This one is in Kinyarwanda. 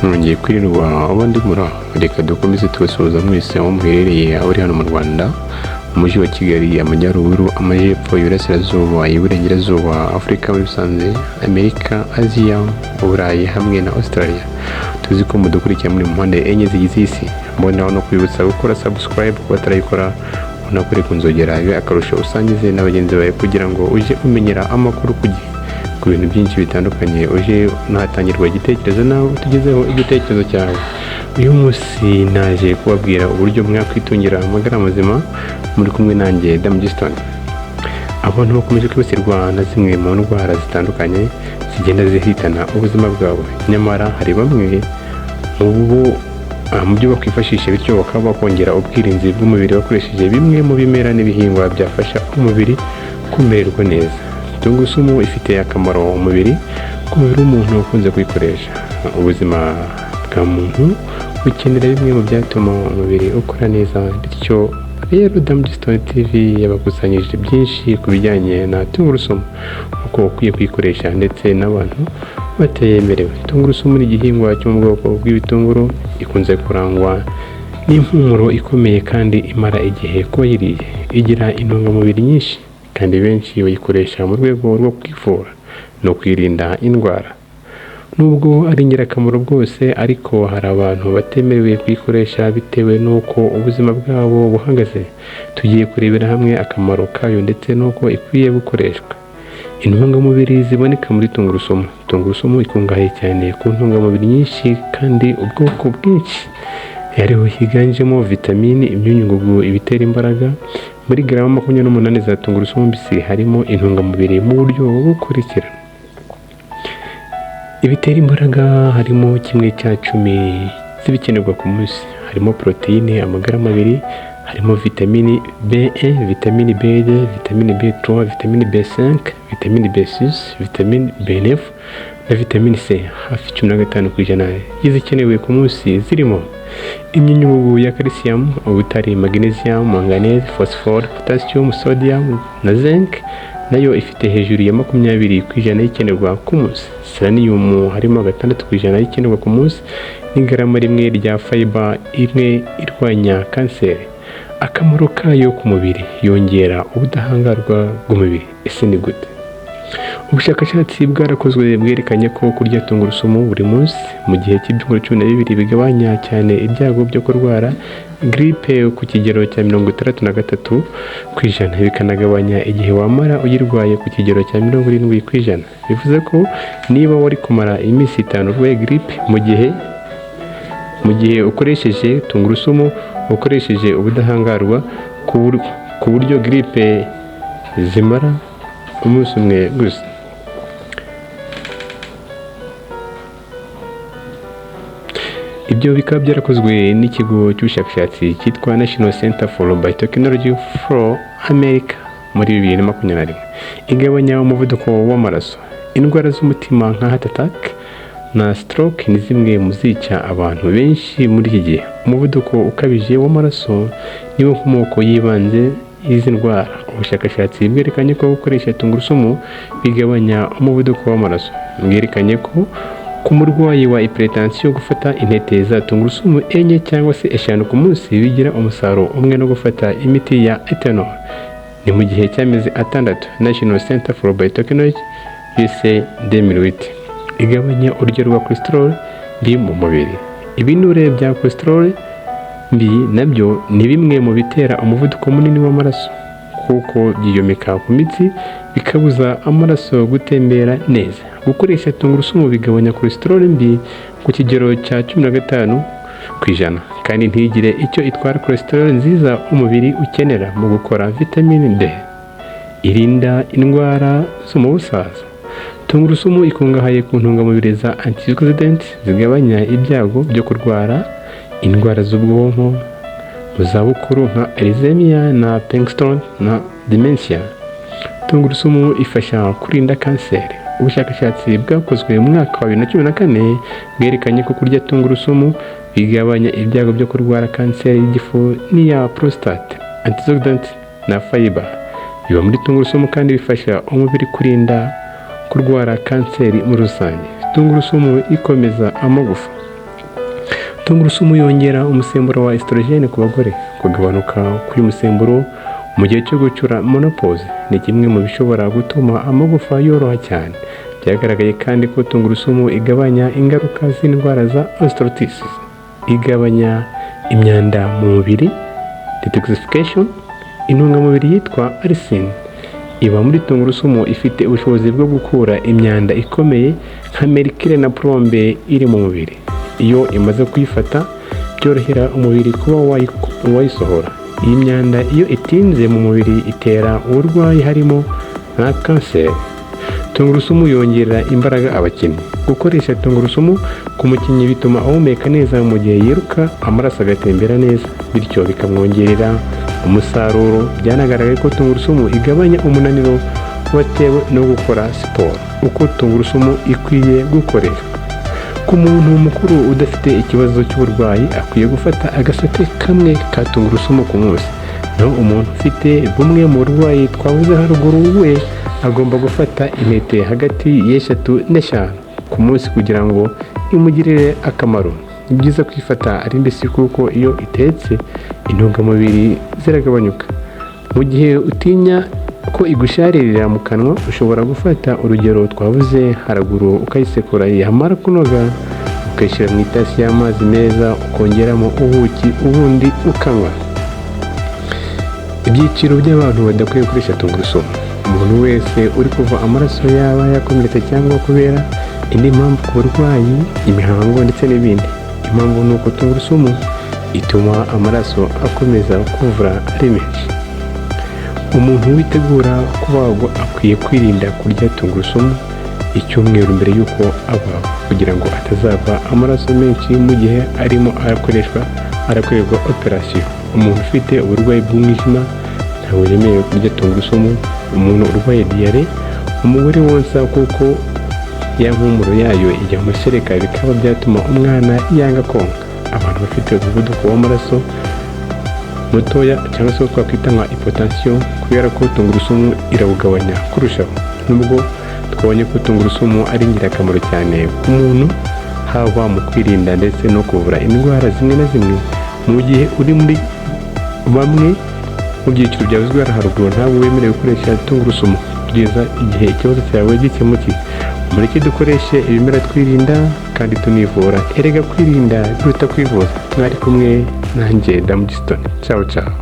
Nongeye kwirirwa abandi muri reka dukomeze tubasuhuza mwese aho muherereye aho uri hano mu Rwanda, umujyi wa Kigali, amajyaruguru, amajyepfo, iburasirazuba, iburengerazuba, Afurika muri rusange, Amerika, Aziya, Uburayi hamwe na Australia. Tuzi ko mudukurikira muri mpande enye zigize isi. Mbona no kwibutsa gukora subscribe kuba atarayikora, unakore kunzogera ibe akarusho usangize n'abagenzi bawe kugira ngo uje umenyera amakuru ku bintu byinshi bitandukanye, uje nahatangirwa igitekerezo nawe utugezeho igitekerezo cyawe. Uyu munsi naje kubabwira uburyo mwakwitungira amagara mazima muri kumwe nanjye Damgiston. Abantu bakomeje kwibasirwa na zimwe mu ndwara zitandukanye zigenda zihitana ubuzima bwabo, nyamara hari bamwe mu byo bakwifashisha bityo bakaba bakongera ubwirinzi bw'umubiri bakoresheje bimwe mu bimera n'ibihingwa byafasha umubiri kumererwa neza. Tungurusumu ifite akamaro umubiri w'umuntu ukunze kuyikoresha. Ubuzima bwa muntu bukenera bimwe mu byatuma umubiri ukora neza, bityo rero Damgiston TV yabakusanyije byinshi ku bijyanye na tungurusumu, uko ukwiye kuyikoresha ndetse n'abantu batayemerewe. Tungurusumu ni igihingwa cyo mu bwoko bw'ibitunguru, ikunze kurangwa n'impumuro ikomeye kandi imara igihe ku bayiriye. Igira intungamubiri nyinshi kandi benshi bayikoresha mu rwego rwo kwivura no kwirinda indwara. Nubwo ari ingirakamaro bwose, ariko hari abantu batemerewe kuyikoresha bitewe n'uko ubuzima bwabo buhagaze. Tugiye kurebera hamwe akamaro kayo ndetse n'uko ikwiye gukoreshwa. Intungamubiri ziboneka muri tungurusumu. Tungurusumu ikungahaye cyane ku ntungamubiri nyinshi kandi ubwoko bwinshi. Hariho higanjemo vitamini, imyunyungugu, ibitera imbaraga. Muri garama 28 za tungurusumu mbisi harimo intungamubiri mu buryo bukurikira. Ibitera imbaraga harimo 1/10 zibikenerwa ku munsi. Harimo proteine, amagara mabiri, harimo vitamini B1, vitamini B2, vitamini B3, vitamini B5, vitamini B6, vitamini B9 na vitamini C. Hafi 15% y'izikenewe ku munsi zirimo imyunyungugu ya calcium, ubutare, magnesium, manganese, phosphore, potassium, sodium na zinc, nayo ifite hejuru ya 20% y'ikenerwa ku munsi. Selenium harimo 6% y'ikenerwa ku munsi, n'ingarama rimwe rya fiber imwe irwanya kanseri. Akamaro kayo ku mubiri: yongera ubudahangarwa bw'umubiri. Ese ni gute? Ubushakashatsi bwarakozwe bwerekanye ko kurya tungurusumu buri munsi mu gihe cy'ibyumweru 12 bigabanya cyane ibyago byo kurwara grippe ku kigero cya 63%, bikanagabanya igihe wamara uyirwaye ku kigero cya 70%. Bivuze ko niba wari kumara iminsi 5 urwaye grippe, mu gihe ukoresheje tungurusumu ukoresheje ubudahangarwa ku buryo grippe zimara umunsi umwe gusa. Ibyo bikaba byarakozwe n'ikigo cy'ubushakashatsi cyitwa National Center for Biotechnology for America muri 2021. Igabanya umuvuduko w'amaraso. Indwara z'umutima nka heart attack na stroke ni zimwe mu zica abantu benshi muri iki gihe. Umuvuduko ukabije w'amaraso niwo nkomoko y'ibanze y'izi ndwara. Ubushakashatsi bwerekanye ko gukoresha tungurusumu bigabanya umuvuduko w'amaraso. Bwerekanye ko ku murwayi wa hypertension gufata intete za tungurusumu 4 cyangwa se 5 ku munsi bigira umusaruro umwe no gufata imiti ya ethanol. Ni mu gihe cy'amezi 6. National Center for Biotechnology USA 2008. Igabanya urugero rwa cholesterol mbi mu mubiri. Ibinure bya cholesterol mbi nabyo ni bimwe mu bitera umuvuduko munini w'amaraso, kuko byiyomeka ku mitsi bikabuza amaraso gutembera neza. Gukoresha tungurusumu bigabanya cholesterol mbi ku kigero cya 15%, kandi ntigire icyo itwara cholesterol nziza umubiri ukenera mu gukora vitamine D. Irinda indwara zo mu busaza. Tungurusumu ikungahaye ku ntungamubiri za antioxidants zigabanya ibyago byo kurwara indwara z'ubwonko mu zabukuru nka Alzheimer na Parkinson na dementia. Tungurusumu ifasha kurinda kanseri. Ubushakashatsi bwakozwe mu mwaka wa 2014 bwerekanye ko kurya tungurusumu bigabanya ibyago byo kurwara kanseri y'igifu n'iya prostate. Antioxidants na fiber biba muri tungurusumu kandi bifasha umubiri kurinda kurwara kanseri muri rusange. Tungurusumu ikomeza amagufa. Tungurusumu yongera umusemburo wa estrogene ku bagore. Kugabanuka k'uyu musemburo mu gihe cyo gucura menopause ni kimwe mu bishobora gutuma amagufa yoroha cyane. Byagaragaye kandi ko tungurusumu igabanya ingaruka z'indwara za osteoporosis, igabanya imyanda mu mubiri, detoxification. Intungamubiri yitwa allicin iba muri tungurusumu ifite ubushobozi bwo gukura imyanda ikomeye nka mercure na plombe iri mu mubiri. Iyo imaze kuyifata byorohera umubiri kuba wayisohora. Iyi myanda iyo itinze mu mubiri itera uburwayi harimo nka kanseri. Tungurusumu yongerera imbaraga abakinnyi. Gukoresha tungurusumu ku mukinnyi bituma ahumeka neza mu gihe yiruka, amaraso agatembera neza, bityo bikamwongerera umusaruro. Byanagaragaye ko tungurusumu igabanya umunaniro watewe no gukora siporo. Uko tungurusumu ikwiye gukoreshwa: ku muntu mukuru udafite ikibazo cy'uburwayi akwiye gufata agasate kamwe ka tungurusumu ku munsi. Naho umuntu ufite bumwe mu burwayi twavuze haruguru, we agomba gufata intete hagati y'3 n'5 ku munsi kugira ngo imugirire akamaro. Ni byiza kwifata ari mbisi kuko iyo itetse intungamubiri ziragabanyuka. Mu gihe utinya ko igusharirira mu kanwa, ushobora gufata urugero twavuze haruguru ukayisekura, yamara kunoga ukayishyira mu itasi y'amazi meza ukongeramo ubuki ubundi ukanywa. Ibyiciro by'abantu badakwiye gukoresha tungurusumu: umuntu wese uri kuva amaraso yaba yakomeretse cyangwa kubera indi mpamvu ku burwayi, imihango ndetse n'ibindi. Impamvu ni uko tungurusumu ituma amaraso akomeza kuvura ari menshi. Umuntu witegura kubagwa akwiye kwirinda kurya tungurusumu icyumweru mbere y'uko abagwa kugira ngo atazava amaraso menshi mu gihe arimo arakorerwa operasiyo. Umuntu ufite uburwayi bw'umwijima ntabwo yemerewe kurya tungurusumu. Umuntu urwaye diyare, umugore wonsa kuko ya mpumuro yayo ijya mu mashereka bikaba byatuma umwana yanga konka. Abantu bafite umuvuduko w'amaraso mutoya cyangwa se twakwita nka hypotension, kubera ko tungurusumu irawugabanya kurushaho. Nubwo twabonye ko tungurusumu ari ingirakamaro cyane ku muntu, haba mu kwirinda ndetse no kuvura indwara zimwe na zimwe, mu gihe uri muri bamwe mu byiciro byavuzwe haruguru, ntabwo wemerewe gukoresha tungurusumu kugeza igihe ikibazo cyawe gikemukiye. Mureke dukoreshe ibimera twirinda kandi tunivura. Erega kwirinda biruta kwivuza. Mwari kumwe nanjye Damu Giston. Ciao ciao.